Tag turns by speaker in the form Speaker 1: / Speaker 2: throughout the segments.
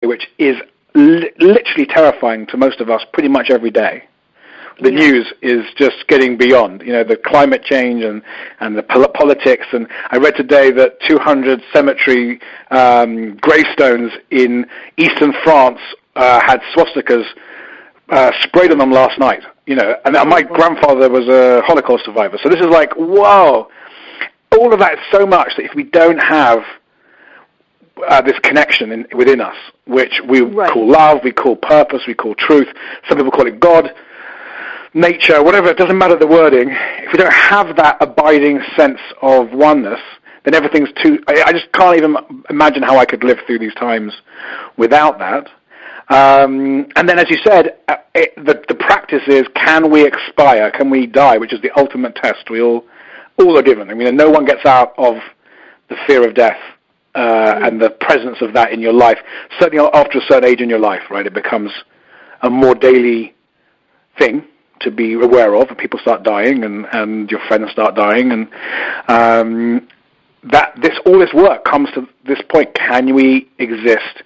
Speaker 1: which is literally terrifying to most of us pretty much every day. The news is just getting beyond, the climate change and the politics. And I read today that 200 cemetery gravestones in eastern France had swastikas sprayed on them last night. And my grandfather was a Holocaust survivor. So this is like, whoa, all of that is so much that if we don't have this connection within us, which we call love, we call purpose, we call truth, some people call it God, nature, whatever, it doesn't matter the wording. If we don't have that abiding sense of oneness, then everything's I just can't even imagine how I could live through these times without that. And then, as you said, the practice is, can we expire? Can we die? Which is the ultimate test we all are given. I mean, no one gets out of the fear of death and the presence of that in your life. Certainly after a certain age in your life, right? It becomes a more daily thing to be aware of, and people start dying, and your friends start dying, and all this work comes to this point. Can we exist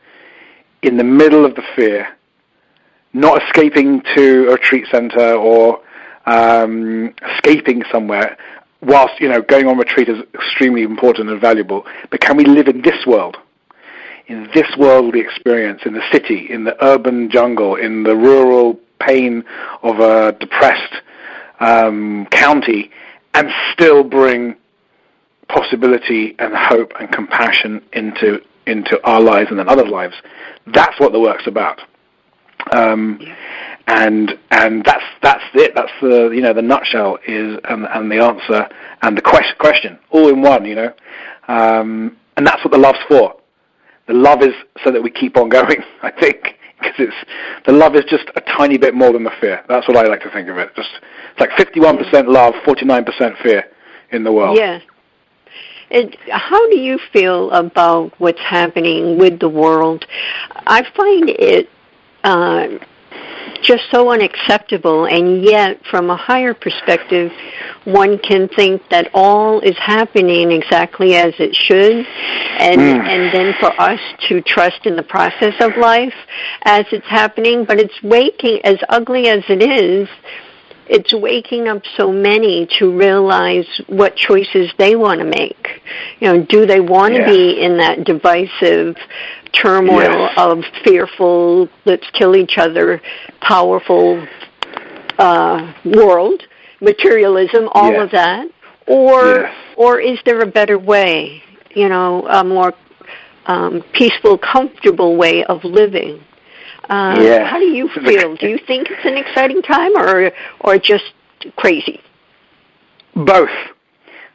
Speaker 1: in the middle of the fear, not escaping to a retreat center or escaping somewhere, whilst going on retreat is extremely important and valuable, but can we live in this world? In this worldly experience, in the city, in the urban jungle, in the rural pain of a depressed county, and still bring possibility and hope and compassion into our lives and then other lives. That's what the work's about. And that's it. That's the nutshell is and the answer and the question all in one. And that's what the love's for. The love is so that we keep on going, I think. Because the love is just a tiny bit more than the fear. That's what I like to think of it. It's like 51% love, 49% fear in the world.
Speaker 2: Yeah. How do you feel about what's happening with the world? I find it just so unacceptable, and yet from a higher perspective, one can think that all is happening exactly as it should, and then for us to trust in the process of life as it's happening. But it's waking, as ugly as it is, it's waking up so many to realize what choices they want to make. Do they want to be in that divisive turmoil of fearful, let's kill each other, powerful world, materialism, all of that? Or is there a better way, a more peaceful, comfortable way of living? How do you feel? Do you think it's an exciting time or just crazy?
Speaker 1: Both.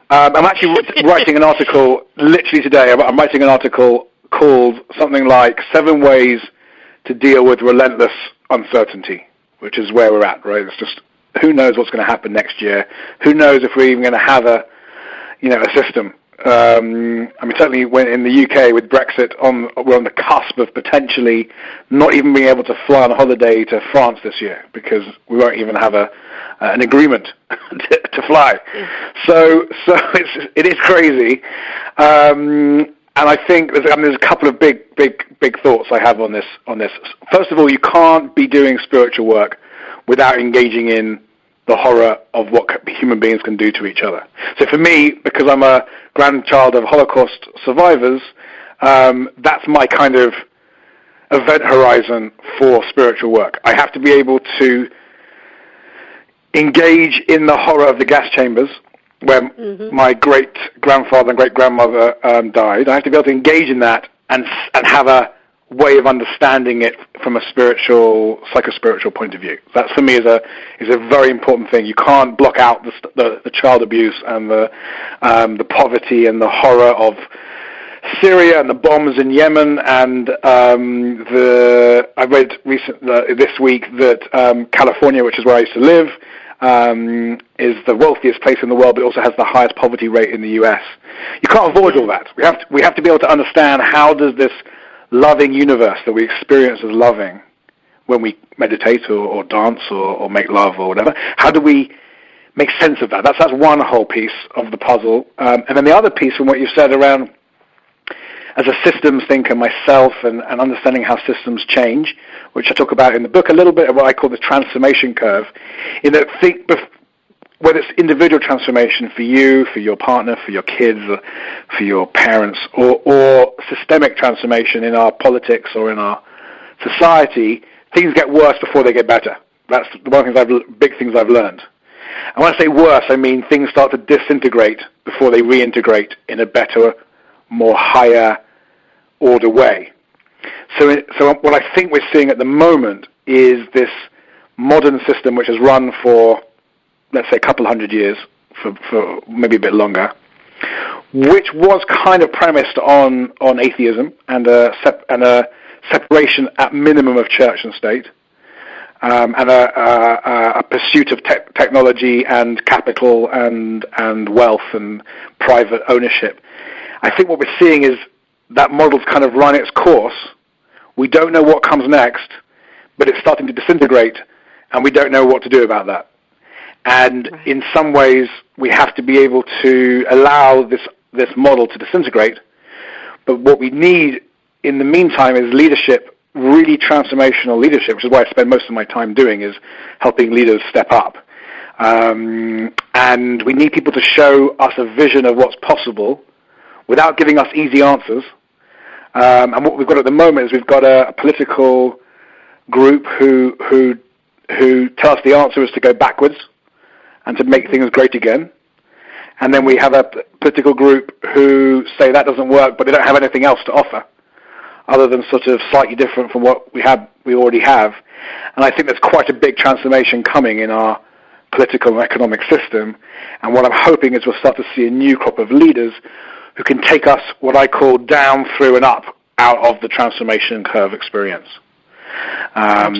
Speaker 1: I'm actually writing an article literally today. I'm writing an article called something like 7 Ways to Deal with Relentless Uncertainty, which is where we're at, right? It's just, who knows what's going to happen next year? Who knows if we're even going to have a system? I mean, certainly when in the UK with Brexit, we're on the cusp of potentially not even being able to fly on holiday to France this year because we won't even have an agreement to fly. So it is crazy, and I think there's a couple of big thoughts I have on this. First of all, you can't be doing spiritual work without engaging in the horror of what human beings can do to each other. So for me, because I'm a grandchild of Holocaust survivors, that's my kind of event horizon for spiritual work. I have to be able to engage in the horror of the gas chambers where my great-grandfather and great-grandmother died. I have to be able to engage in that and have a way of understanding it from a psychospiritual point of view. That for me is a very important thing. You can't block out the child abuse and the poverty and the horror of Syria and the bombs in Yemen. And I read this week that California, which is where I used to live, is the wealthiest place in the world, but also has the highest poverty rate in the U.S. You can't avoid all that. We have to be able to understand, how does this loving universe that we experience as loving when we meditate or dance or make love or whatever, how do we make sense of that? That's one whole piece of the puzzle. And then the other piece from what you said around as a systems thinker myself and understanding how systems change, which I talk about in the book a little bit of what I call the transformation curve, in that whether it's individual transformation for you, for your partner, for your kids, for your parents, or systemic transformation in our politics or in our society, things get worse before they get better. That's one of the big things I've learned. And when I say worse, I mean things start to disintegrate before they reintegrate in a better, more higher order way. So what I think we're seeing at the moment is this modern system which has run for, let's say, a couple hundred years, for maybe a bit longer, which was kind of premised on atheism and a separation at minimum of church and state, and a pursuit of technology and capital and wealth and private ownership. I think what we're seeing is that model's kind of run its course. We don't know what comes next, but it's starting to disintegrate, and we don't know what to do about that. And in some ways, we have to be able to allow this model to disintegrate. But what we need in the meantime is leadership, really transformational leadership, which is what I spend most of my time doing, is helping leaders step up. And we need people to show us a vision of what's possible without giving us easy answers. And what we've got at the moment is we've got a political group who tell us the answer is to go backwards and to make things great again. And then we have a political group who say that doesn't work, but they don't have anything else to offer other than sort of slightly different from what we already have. And I think there's quite a big transformation coming in our political and economic system. And what I'm hoping is we'll start to see a new crop of leaders who can take us, what I call, down, through, and up out of the transformation curve experience. And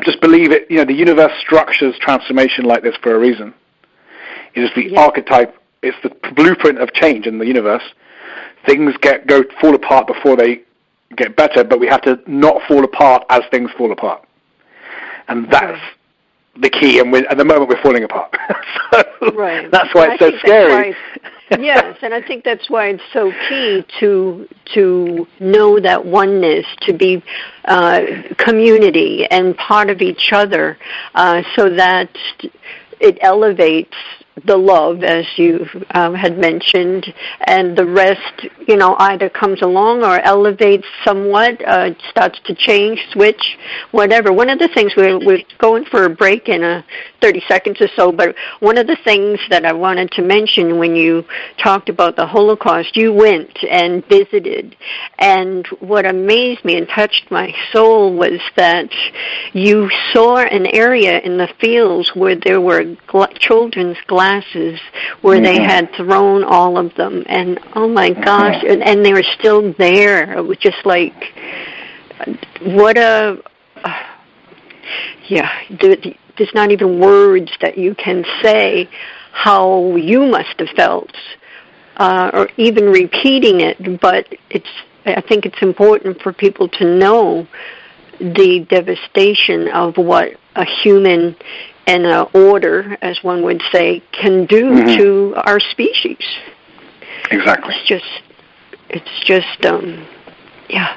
Speaker 1: just believe it. You know, the universe structures transformation like this for a reason. It is the archetype. It's the blueprint of change in the universe. Things fall apart before they get better, but we have to not fall apart as things fall apart, and that's the key. And at the moment, we're falling apart. So that's why it's so scary.
Speaker 2: Yes, and I think that's why it's so key to know that oneness, to be community and part of each other, so that it elevates the love, as you had mentioned, and the rest, either comes along or elevates somewhat, starts to change, switch, whatever. One of the things, we're going for a break in 30 seconds or so, but one of the things that I wanted to mention when you talked about the Holocaust, you went and visited, and what amazed me and touched my soul was that you saw an area in the fields where there were children's glasses where they had thrown all of them, and oh my gosh, and they were still there. It was just like, what there's not even words that you can say how you must have felt, or even repeating it, but I think it's important for people to know the devastation of what a human and an order, as one would say, can do to our species.
Speaker 1: Exactly.
Speaker 2: It's just, yeah.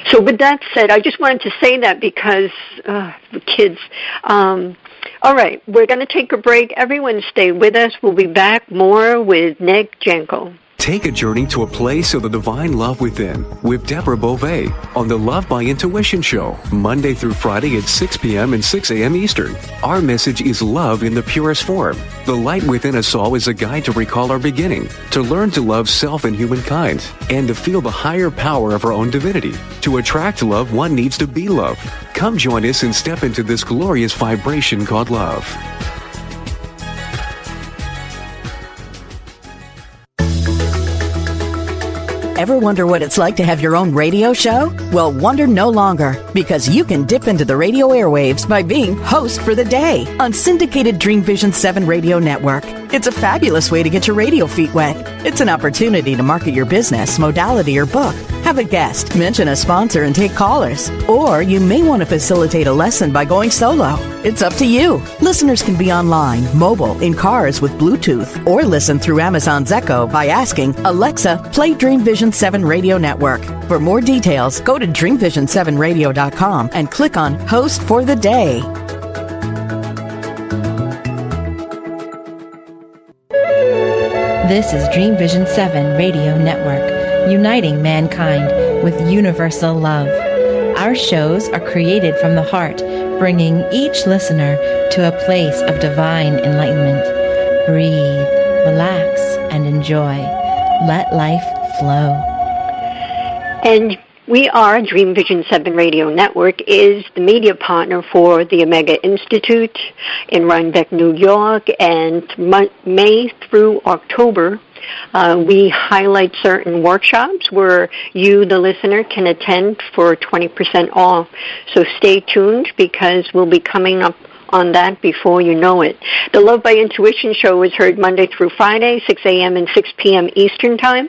Speaker 2: So with that said, I just wanted to say that because the kids. All right, we're going to take a break. Everyone stay with us. We'll be back more with Nick Jankel.
Speaker 3: Take a journey to a place of the divine love within with Deborah Beauvais on the Love by Intuition Show, Monday through Friday at 6 p.m. and 6 a.m. Eastern. Our message is love in the purest form. The light within us all is a guide to recall our beginning, to learn to love self and humankind, and to feel the higher power of our own divinity. To attract love, one needs to be loved. Come join us and step into this glorious vibration called love.
Speaker 4: Ever wonder what it's like to have your own radio show? Well, wonder no longer, because you can dip into the radio airwaves by being host for the day on syndicated Dream Vision 7 radio network. It's a fabulous way to get your radio feet wet. It's an opportunity to market your business, modality, or book. Have a guest, mention a sponsor, and take callers. Or you may want to facilitate a lesson by going solo. It's up to you. Listeners can be online, mobile, in cars with Bluetooth, or listen through Amazon's Echo by asking, Alexa, play Dream Vision 7 Radio Network. For more details, go to dreamvision7radio.com and click on Host for the Day.
Speaker 5: This is Dream Vision 7 Radio Network, uniting mankind with universal love. Our shows are created from the heart, bringing each listener to a place of divine enlightenment. Breathe, relax, and enjoy. Let life flow.
Speaker 2: And we are, Dream Vision 7 Radio Network is the media partner for the Omega Institute in Rhinebeck, New York, and May through October, we highlight certain workshops where you, the listener, can attend for 20% off. So stay tuned because we'll be coming up on that before you know it. The Love by Intuition show is heard Monday through Friday, 6 a.m. and 6 p.m. Eastern Time.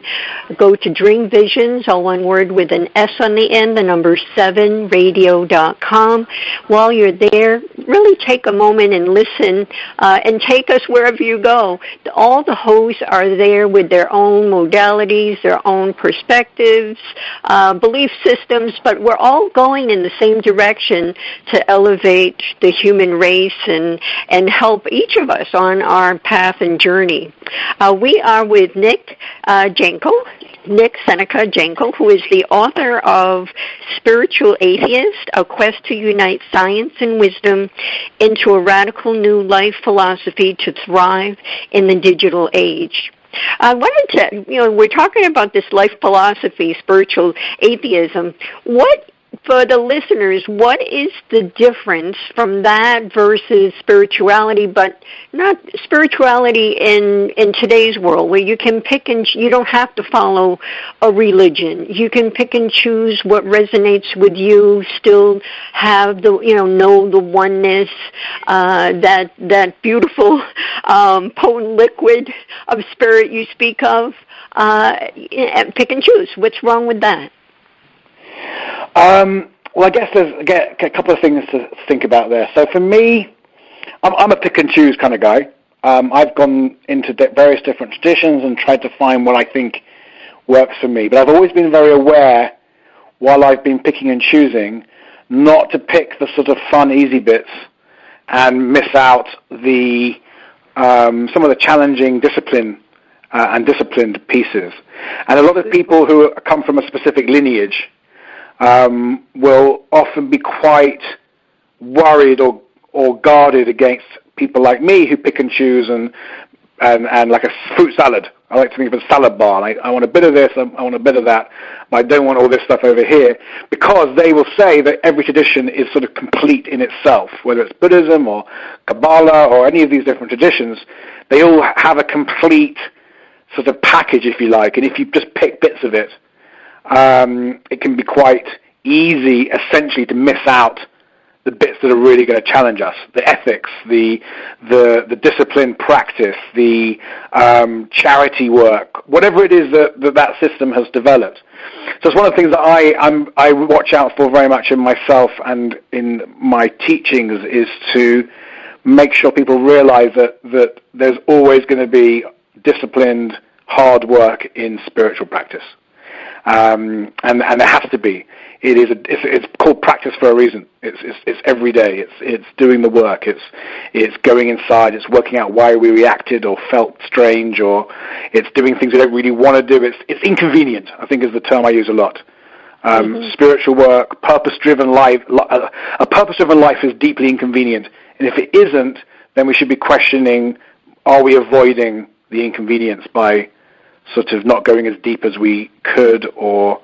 Speaker 2: Go to Dream Visions, all one word with an S on the end, the number 7radio.com. While you're there, really take a moment and listen and take us wherever you go. All the hosts are there with their own modalities, their own perspectives, belief systems, but we're all going in the same direction to elevate the human race and help each of us on our path and journey. We are with Nick Seneca Jankel, who is the author of Spiritual Atheist, A Quest to Unite Science and Wisdom into a Radical New Life Philosophy to Thrive in the Digital Age. I wanted to, we're talking about this life philosophy, spiritual atheism. For the listeners, what is the difference from that versus spirituality, but not spirituality in today's world where you can pick and you don't have to follow a religion. You can pick and choose what resonates with you, still have the, know the oneness, that beautiful, potent liquid of spirit you speak of. Pick and choose. What's wrong with that?
Speaker 1: Well, I guess there's a couple of things to think about there. So for me, I'm a pick and choose kind of guy. I've gone into various different traditions and tried to find what I think works for me. But I've always been very aware, while I've been picking and choosing, not to pick the sort of fun, easy bits and miss out the some of the challenging discipline and disciplined pieces. And a lot of people who come from a specific lineage will often be quite worried or guarded against people like me who pick and choose and like a fruit salad. I like to think of a salad bar. I want a bit of this, I want a bit of that, but I don't want all this stuff over here, because they will say that every tradition is sort of complete in itself, whether it's Buddhism or Kabbalah or any of these different traditions. They all have a complete sort of package, if you like, and if you just pick bits of it, it can be quite easy, essentially, to miss out the bits that are really going to challenge us: the ethics, the disciplined practice, the charity work, whatever it is that system has developed. So it's one of the things that I watch out for very much in myself and in my teachings, is to make sure people realize that there's always going to be disciplined, hard work in spiritual practice. And there has to be. It's called practice for a reason. It's every day. It's doing the work. It's going inside. It's working out why we reacted or felt strange, or it's doing things we don't really want to do. It's inconvenient, I think, is the term I use a lot. Spiritual work, purpose-driven life. A purpose-driven life is deeply inconvenient, and if it isn't, then we should be questioning: are we avoiding the inconvenience by sort of not going as deep as we could, or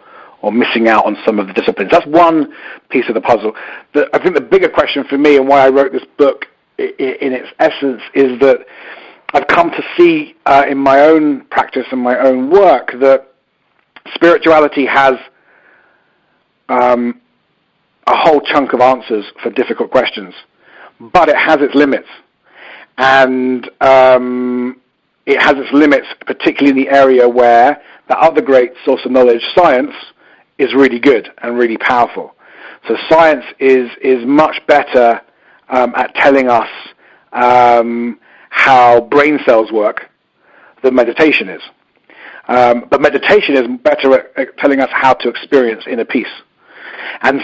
Speaker 1: missing out on some of the disciplines? That's one piece of the puzzle. I think the bigger question for me, and why I wrote this book in its essence, is that I've come to see in my own practice and my own work that spirituality has a whole chunk of answers for difficult questions, but it has its limits. And it has its limits, particularly in the area where the other great source of knowledge, science, is really good and really powerful. So science is much better at telling us how brain cells work than meditation is. But meditation is better at telling us how to experience inner peace. And